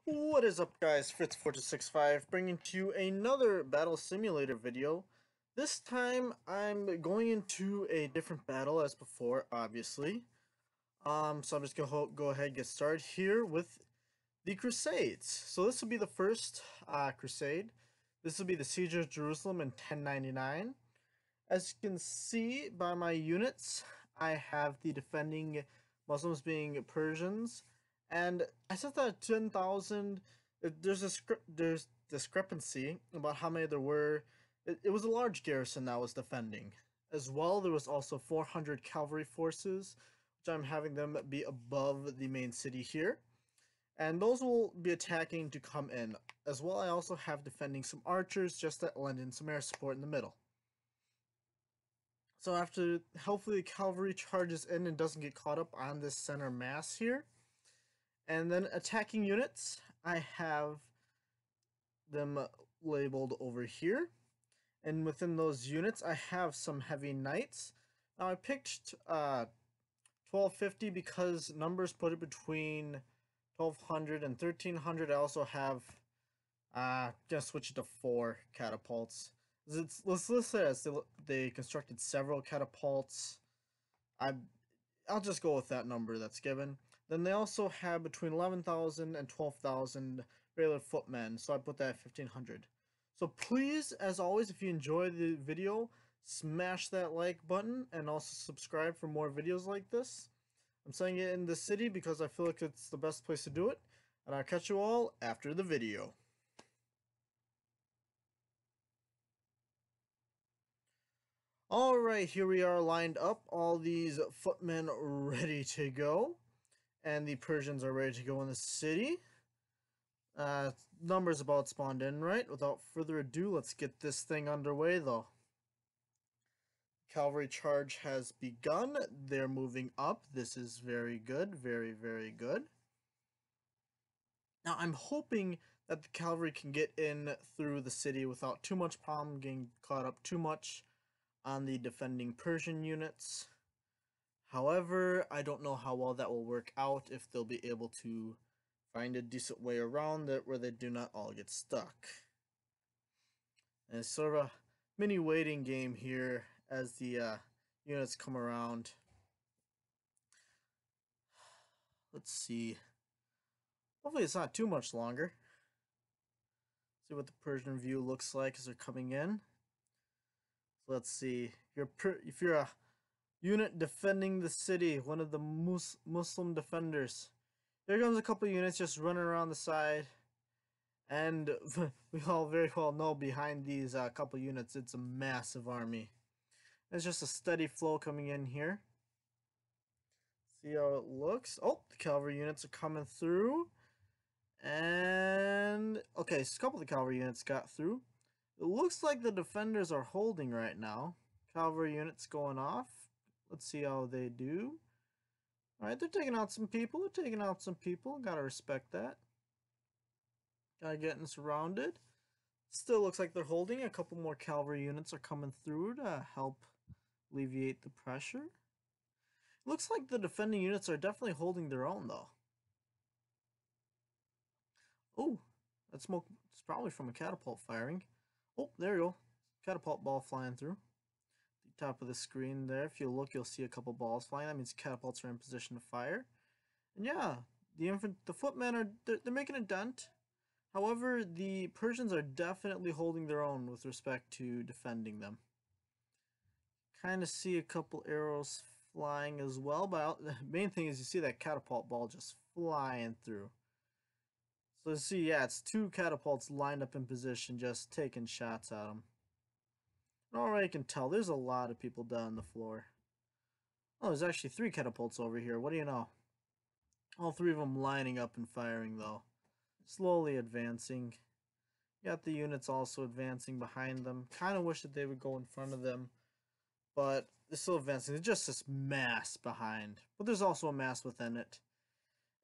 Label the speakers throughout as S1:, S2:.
S1: What is up, guys? Fritz4265 bringing to you another battle simulator video. This time I'm going into a different battle as before, obviously. So I'm just gonna go ahead and get started here with the Crusades. So this will be the first Crusade. This will be the Siege of Jerusalem in 1099. As you can see by my units, I have the defending Muslims being Persians, and I said that 10,000. There's discrepancy about how many there were. It was a large garrison that was defending. As well, there was also 400 cavalry forces, which I'm having them be above the main city here, and those will be attacking to come in. As well, I also have defending some archers just to lend in some air support in the middle. So after, hopefully the cavalry charges in and doesn't get caught up on this center mass here. And then attacking units, I have them labeled over here. And within those units, I have some heavy knights. Now I picked 1250 because numbers put it between 1200 and 1300. I also have, gonna switch it to 4 catapults. Let's list it as they constructed several catapults. I'll just go with that number that's given. Then they also have between 11,000 and 12,000 regular footmen, so I put that at 1,500. So please, as always, if you enjoy the video, smash that like button and also subscribe for more videos like this. I'm saying it in the city because I feel like it's the best place to do it, and I'll catch you all after the video. Alright, here we are lined up, all these footmen ready to go, and the Persians are ready to go in the city. Numbers about spawned in, right? Without further ado, let's get this thing underway though. Cavalry charge has begun. They're moving up. This is very good, very, very good. Now I'm hoping that the cavalry can get in through the city without too much problem getting caught up too much on the defending Persian units. However, I don't know how well that will work out, if they'll be able to find a decent way around it where they do not all get stuck. And it's sort of a mini waiting game here as the units come around. Let's see. Hopefully it's not too much longer. See what the Persian view looks like as they're coming in. So let's see. If you're a unit defending the city, one of the Muslim defenders, here comes a couple units just running around the side, and we all very well know behind these couple units it's a massive army. It's just a steady flow coming in here. See how it looks. Oh, the cavalry units are coming through, and okay, so a couple of the cavalry units got through. It looks like the defenders are holding right now. Cavalry units going off. Let's see how they do. Alright, they're taking out some people. They're taking out some people. Gotta respect that. Gotta get surrounded. Still looks like they're holding. A couple more cavalry units are coming through to help alleviate the pressure. Looks like the defending units are definitely holding their own, though. Oh, that smoke is probably from a catapult firing. Oh, there you go. Catapult ball flying through. The top of the screen there. If you look, you'll see a couple balls flying. That means catapults are in position to fire. And yeah, the footmen are they're making a dent. However, the Persians are definitely holding their own with respect to defending them. Kind of see a couple arrows flying as well, but the main thing is you see that catapult ball just flying through. So see, yeah, it's 2 catapults lined up in position, just taking shots at them. Already can tell there's a lot of people down on the floor. Oh, there's actually 3 catapults over here. What do you know? All 3 of them lining up and firing, though. Slowly advancing. Got the units also advancing behind them. Kind of wish that they would go in front of them, but they're still advancing. There's just this mass behind, but there's also a mass within it.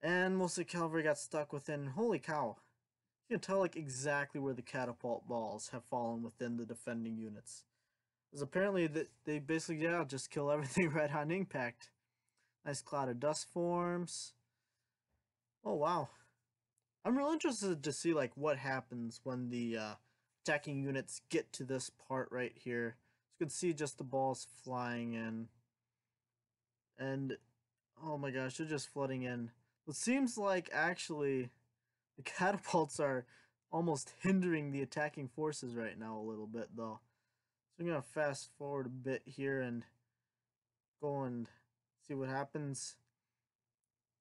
S1: And most of the cavalry got stuck within. Holy cow. You can tell like exactly where the catapult balls have fallen within the defending units. Because apparently they basically, yeah, just kill everything right on impact. Nice cloud of dust forms. Oh, wow. I'm real interested to see like what happens when the attacking units get to this part right here. So you can see just the balls flying in, and oh my gosh, they're just flooding in. It seems like actually the catapults are almost hindering the attacking forces right now a little bit though. So I'm gonna fast forward a bit here and go and see what happens.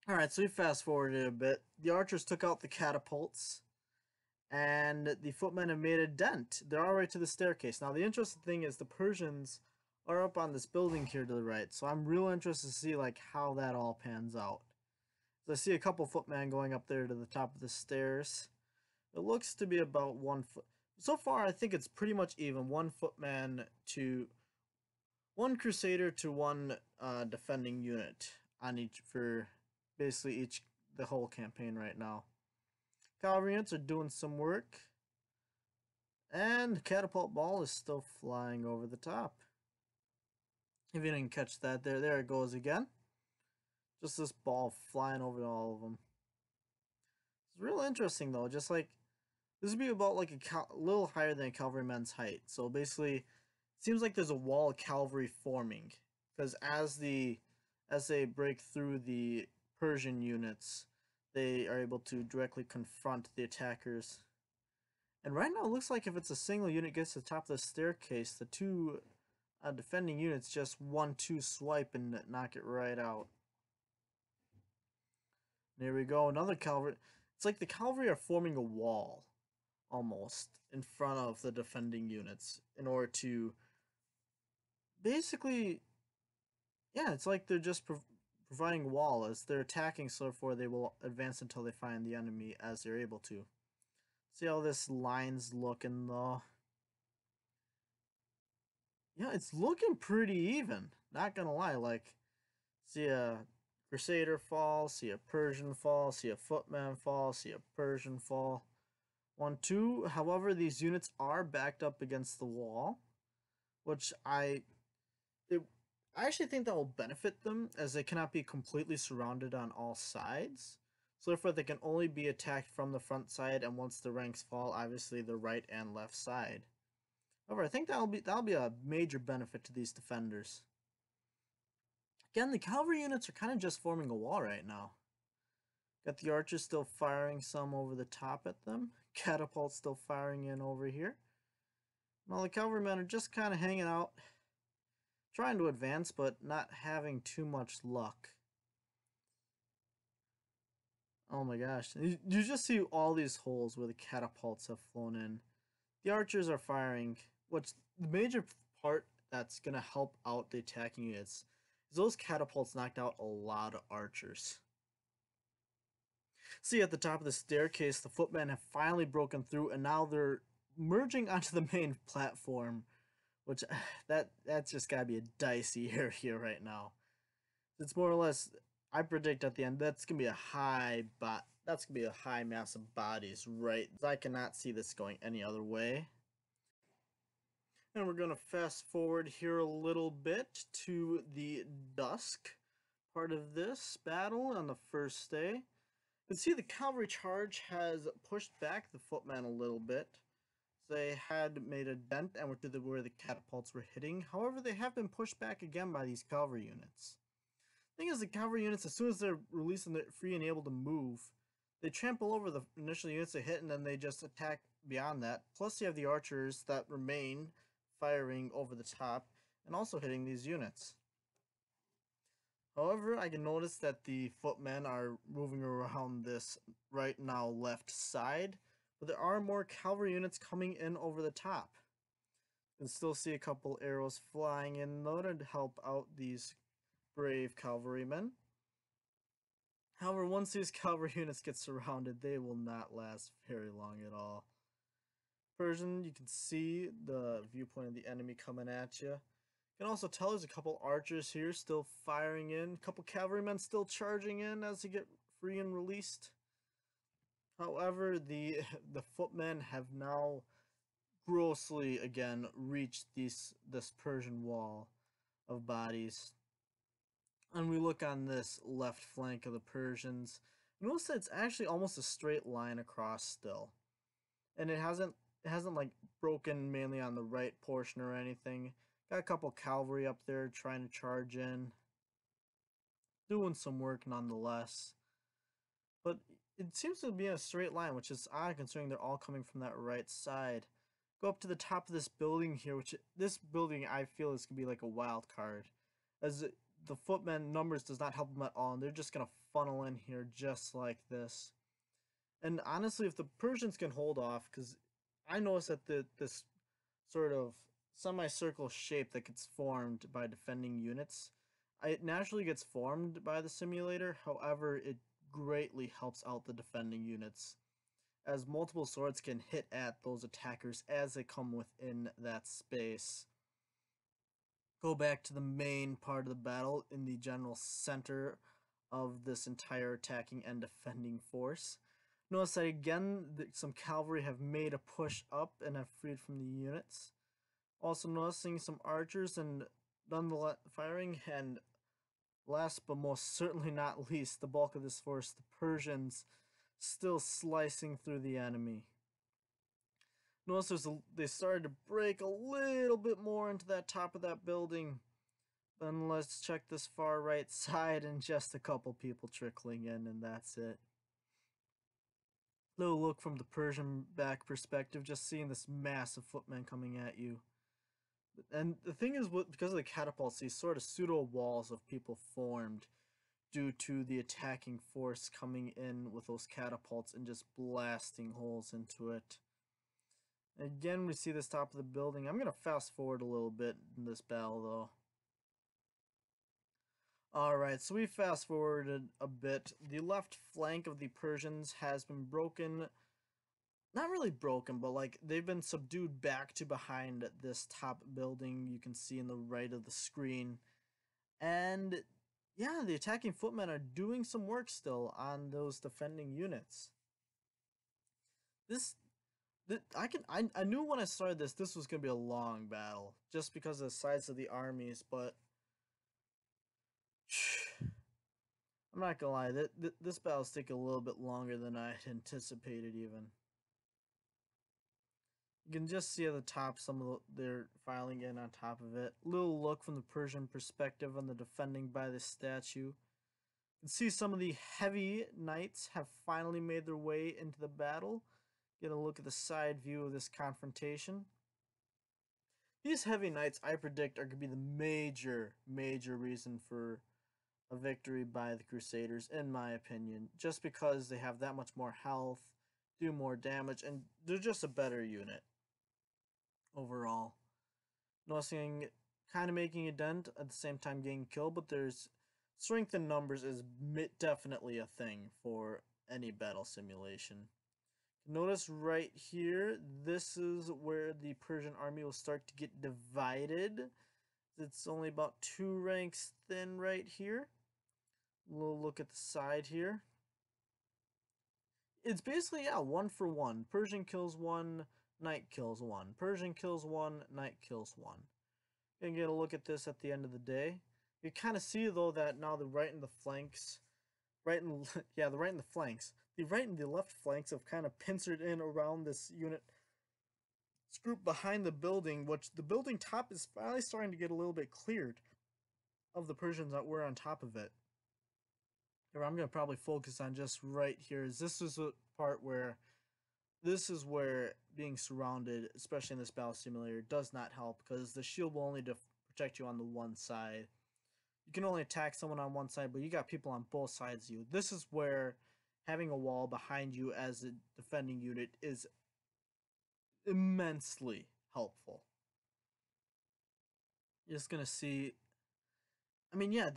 S1: Alright, so we fast forwarded a bit. The archers took out the catapults, and the footmen have made a dent. They're all right to the staircase. Now, the interesting thing is the Persians are up on this building here to the right, so I'm real interested to see like how that all pans out. So I see a couple footmen going up there to the top of the stairs. It looks to be about 1 foot. So far, I think it's pretty much even. 1 footman to 1 crusader to 1 defending unit on each for basically the whole campaign right now. Cavalry units are doing some work, and catapult ball is still flying over the top. If you didn't catch that, there it goes again. Just this ball flying over all of them. It's real interesting though. Just like this would be about like a little higher than a cavalryman's height. So basically, it seems like there's a wall of cavalry forming because as they break through the Persian units, they are able to directly confront the attackers. And right now it looks like if it's a single unit gets to the top of the staircase, the 2 defending units just 1-2 swipe and knock it right out. There we go, another cavalry. It's like the cavalry are forming a wall almost in front of the defending units in order to basically, yeah, it's like they're just providing a wall as they're attacking, so therefore they will advance until they find the enemy as they're able to. See how this line's looking though. Yeah, it's looking pretty even. Not gonna lie, like, see a Crusader fall, see a Persian fall, see a Footman fall, see a Persian fall. 1-2. However, these units are backed up against the wall, which I actually think that will benefit them as they cannot be completely surrounded on all sides. So therefore, they can only be attacked from the front side, and once the ranks fall, obviously the right and left side. However, I think that'll be a major benefit to these defenders. Again, the cavalry units are kind of just forming a wall right now. Got the archers still firing some over the top at them. Catapults still firing in over here. And all the cavalrymen are just kind of hanging out, trying to advance, but not having too much luck. Oh my gosh. You just see all these holes where the catapults have flown in. The archers are firing. What's the major part that's going to help out the attacking units is those catapults knocked out a lot of archers. See, at the top of the staircase, the footmen have finally broken through, and now they're merging onto the main platform, which that's just gotta be a dicey area right now. It's more or less, I predict at the end that's gonna be a that's gonna be a high mass of bodies, right? I cannot see this going any other way. And we're gonna fast forward here a little bit to the dusk part of this battle on the first day. You can see the cavalry charge has pushed back the footmen a little bit. They had made a dent and were to where the catapults were hitting. However, they have been pushed back again by these cavalry units. The thing is, the cavalry units, as soon as they're released and they're free and able to move, they trample over the initial units they hit and then they just attack beyond that. Plus, you have the archers that remain firing over the top and also hitting these units. However, I can notice that the footmen are moving around this right now left side, but there are more cavalry units coming in over the top. You can still see a couple arrows flying in though to help out these brave cavalrymen. However, once these cavalry units get surrounded, they will not last very long at all. Persian, you can see the viewpoint of the enemy coming at you. You can also tell there's a couple archers here still firing in, a couple cavalrymen still charging in as they get free and released. However, the footmen have now grossly again reached this Persian wall of bodies. And we look on this left flank of the Persians. Notice that it's actually almost a straight line across still, and it hasn't like broken mainly on the right portion or anything. Got a couple cavalry up there trying to charge in, doing some work nonetheless. But it seems to be in a straight line, which is odd considering they're all coming from that right side. Go up to the top of this building here, which this building I feel is gonna be like a wild card, as the footmen numbers does not help them at all, and they're just gonna funnel in here just like this. And honestly, if the Persians can hold off, because I noticed that this sort of semicircle shape that gets formed by defending units, it naturally gets formed by the simulator. However, it greatly helps out the defending units, as multiple swords can hit at those attackers as they come within that space. Go back to the main part of the battle in the general center of this entire attacking and defending force. Notice that again, some cavalry have made a push up and have freed from the units. Also noticing some archers and done the firing, and last but most certainly not least, the bulk of this force, the Persians, still slicing through the enemy. Notice they started to break a little bit more into that top of that building. Then let's check this far right side, and just a couple people trickling in, and that's it. Little look from the Persian back perspective, just seeing this mass of footmen coming at you. And the thing is, because of the catapults, these sort of pseudo walls of people formed due to the attacking force coming in with those catapults and just blasting holes into it. Again, we see this top of the building. I'm going to fast forward a little bit in this battle, though. Alright, so we fast forwarded a bit. The left flank of the Persians has been broken. Not really broken, but like they've been subdued back to behind this top building you can see in the right of the screen. And yeah, the attacking footmen are doing some work still on those defending units. I knew when I started this was gonna be a long battle just because of the size of the armies, but I'm not gonna lie, this battle's taking a little bit longer than I had anticipated even. You can just see at the top some of their filing in on top of it. Little look from the Persian perspective on the defending by the statue. You can see some of the heavy knights have finally made their way into the battle. Get a look at the side view of this confrontation. These heavy knights, I predict, are going to be the major reason for a victory by the Crusaders, in my opinion. Just because they have that much more health, do more damage, and they're just a better unit overall. Noticing kind of making a dent at the same time getting killed, but there's strength in numbers is definitely a thing for any battle simulation. Notice right here, this is where the Persian army will start to get divided. It's only about 2 ranks thin right here. We'll look at the side here. It's basically, yeah, 1 for 1. Persian kills 1, knight kills 1. Persian kills 1, knight kills 1. You can get a look at this at the end of the day. You kind of see though that now the right and the flanks, the right and the flanks, the right and the left flanks have kind of pincered in around this unit group behind the building, which the building top is finally starting to get a little bit cleared of the Persians that were on top of it. Here, I'm going to probably focus on just right here, as this is a part where being surrounded, especially in this battle simulator, does not help, because the shield will only protect you on the one side. You can only attack someone on one side, but you got people on both sides of you. This is where having a wall behind you as a defending unit is immensely helpful. You're just gonna see. I mean, yeah,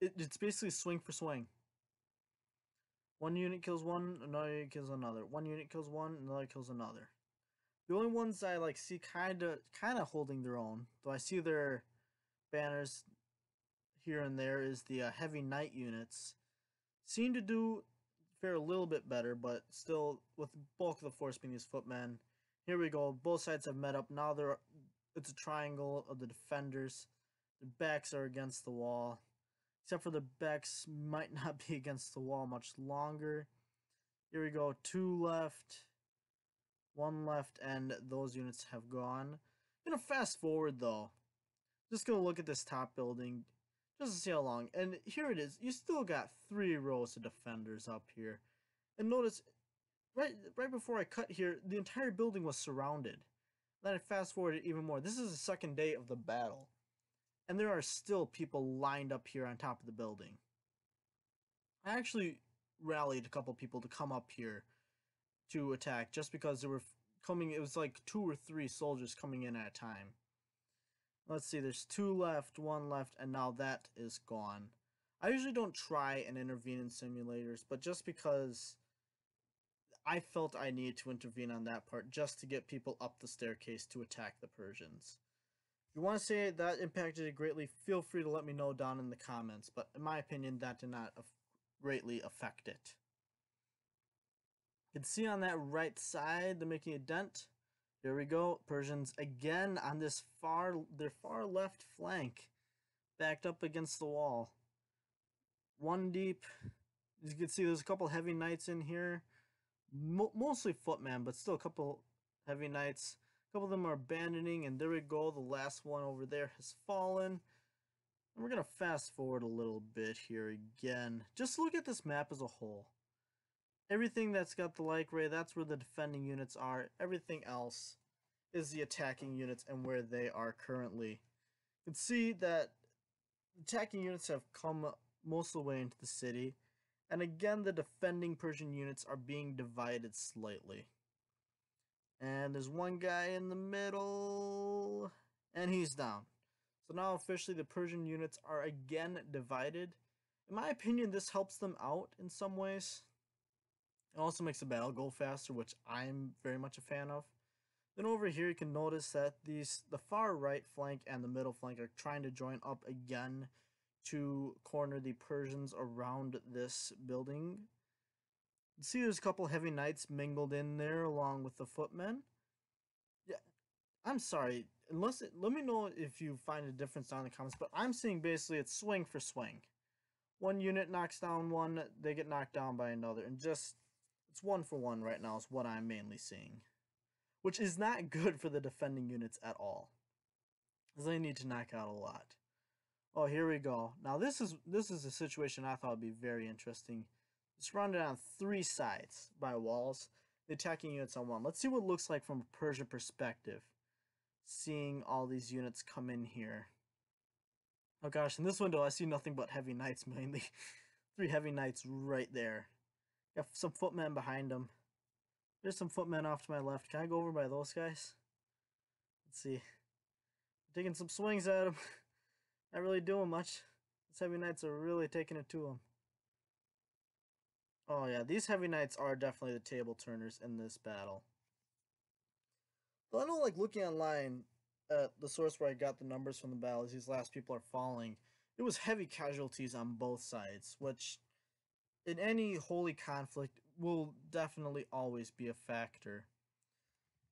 S1: it's basically swing for swing. One unit kills one, another unit kills another. One unit kills one, another kills another. The only ones I like see kind of holding their own, though I see their banners here and there, is the heavy knight units. Seem to fare a little bit better, but still, with the bulk of the force being these footmen. Here we go. Both sides have met up. Now it's a triangle of the defenders. Their backs are against the wall. except for the backs might not be against the wall much longer. Here we go, 2 left, 1 left, and those units have gone. Gonna fast forward though. Just gonna look at this top building just to see how long. And here it is. You still got 3 rows of defenders up here. And notice, right before I cut here, the entire building was surrounded. Then I fast forwarded even more. This is the second day of the battle. And there are still people lined up here on top of the building. I actually rallied a couple people to come up here to attack just because they were coming. It was like 2 or 3 soldiers coming in at a time. Let's see, there's 2 left, 1 left, and now that is gone. I usually don't try and intervene in simulators, but just because I felt I needed to intervene on that part just to get people up the staircase to attack the Persians. If you want to say that impacted it greatly, feel free to let me know down in the comments, but in my opinion, that did not greatly affect it. You can see on that right side, they're making a dent. There we go. Persians again on this their far left flank, backed up against the wall. 1 deep. As you can see, there's a couple heavy knights in here. Mostly footmen, but still a couple heavy knights. A couple of them are abandoning, and there we go. The last one over there has fallen. And we're going to fast forward a little bit here again. Just look at this map as a whole. Everything that's got the light gray, that's where the defending units are. Everything else is the attacking units and where they are currently. You can see that attacking units have come most of the way into the city. And again, the defending Persian units are being divided slightly. And there's one guy in the middle, and he's down. So now officially the Persian units are again divided. In my opinion, this helps them out in some ways. It also makes the battle go faster, which I'm very much a fan of. Then over here you can notice that the far right flank and the middle flank are trying to join up again to corner the Persians around this building. You see there's a couple heavy knights mingled in there along with the footmen. Yeah, I'm sorry. Let me know if you find a difference down in the comments, but I'm seeing basically it's swing for swing. One unit knocks down one, they get knocked down by another, and just it's 1 for 1 right now is what I'm mainly seeing. Which is not good for the defending units at all, because they need to knock out a lot. Oh, here we go. Now this is a situation I thought would be very interesting. It's surrounded on 3 sides by walls. The attacking units on 1. Let's see what it looks like from a Persian perspective, seeing all these units come in here. Oh gosh, in this window I see nothing but heavy knights mainly. 3 heavy knights right there. Got some footmen behind them. There's some footmen off to my left. Can I go over by those guys? Let's see. I'm taking some swings at them. Not really doing much. These heavy knights are really taking it to them. Oh yeah, these heavy knights are definitely the table turners in this battle. Though I know, like, looking online at the source where I got the numbers from the battles, these last people are falling, it was heavy casualties on both sides, which in any holy conflict will definitely always be a factor.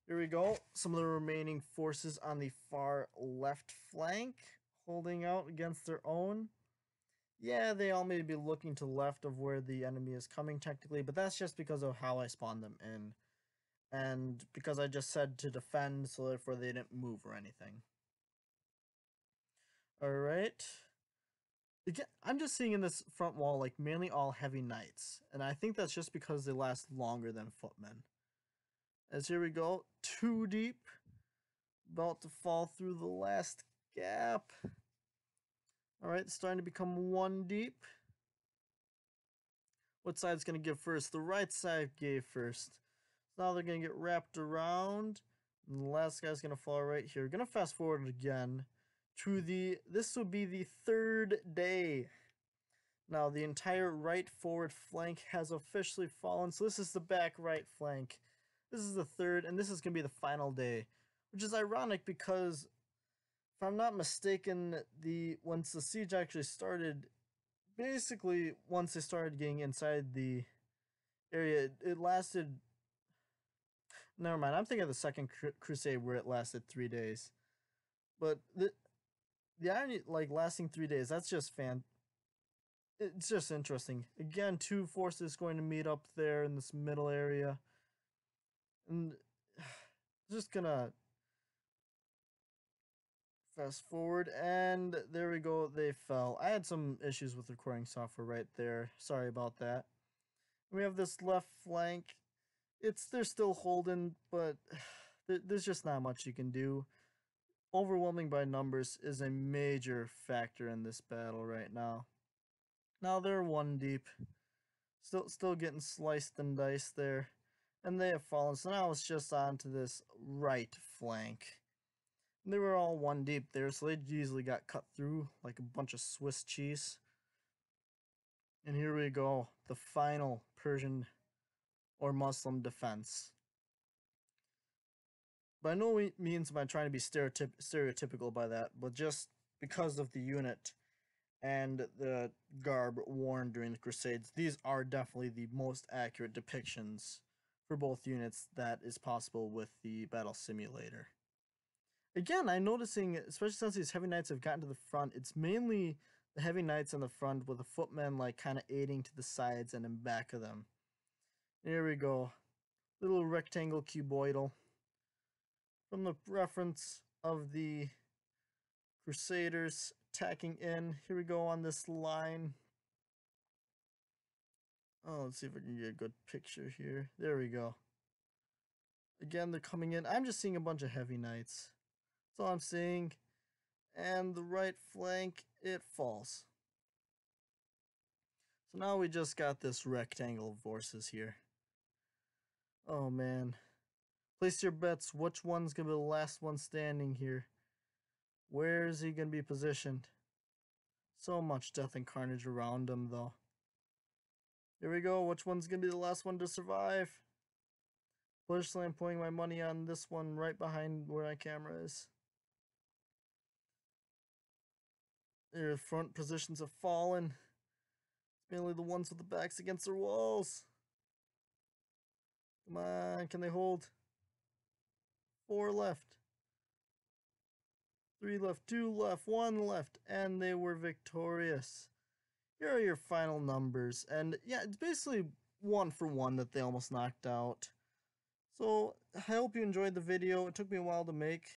S1: Here we go. Some of the remaining forces on the far left flank holding out against their own. Yeah, they all may be looking to the left of where the enemy is coming technically, but that's just because of how I spawned them in. And because I just said to defend, so therefore they didn't move or anything. Alright. Again, I'm just seeing in this front wall, like, mainly all heavy knights. And I think that's just because they last longer than footmen. As here we go, 2 deep. About to fall through the last gap. Alright, starting to become 1 deep. What side's going to give first? The right side gave first. So now they're going to get wrapped around. And the last guy's going to fall right here. We're going to fast forward again to this will be the 3rd day. Now the entire right forward flank has officially fallen. So this is the back right flank. This is the 3rd, and this is going to be the final day. Which is ironic because, if I'm not mistaken, once the siege actually started, basically once they started getting inside the area, it lasted. Never mind, I'm thinking of the second crusade where it lasted 3 days. But the irony, like, lasting 3 days, that's just it's just interesting. Again, two forces going to meet up there in this middle area. And just gonna fast forward, and there we go, they fell. I had some issues with recording software right there. Sorry about that. We have this left flank. They're still holding, but there's just not much you can do. Overwhelming by numbers is a major factor in this battle right now. Now they're one deep. Still getting sliced and diced there. And they have fallen, so now it's just on to this right flank. And they were all one deep there, so they easily got cut through like a bunch of Swiss cheese. And here we go, the final Persian or Muslim defense. By no means am I trying to be stereotypical by that, but just because of the unit and the garb worn during the Crusades, these are definitely the most accurate depictions for both units that is possible with the battle simulator. Again, I'm noticing, especially since these heavy knights have gotten to the front, it's mainly the heavy knights in the front with the footmen like kind of aiding to the sides and in back of them. Here we go. Little rectangle cuboidal. From the reference of the Crusaders attacking in. Here we go on this line. Oh, let's see if I can get a good picture here. There we go. Again, they're coming in. I'm just seeing a bunch of heavy knights. That's all I'm seeing. And the right flank, it falls. So now we just got this rectangle of forces here. Oh man. Place your bets. Which one's going to be the last one standing here? Where is he going to be positioned? So much death and carnage around him, though. Here we go. Which one's going to be the last one to survive? Personally, I'm putting my money on this one right behind where my camera is. Their front positions have fallen. It's mainly the ones with the backs against their walls. Come on, can they hold? 4 left. 3 left, 2 left, 1 left, and they were victorious. Here are your final numbers, and yeah, it's basically 1 for 1 that they almost knocked out. So, I hope you enjoyed the video. It took me a while to make.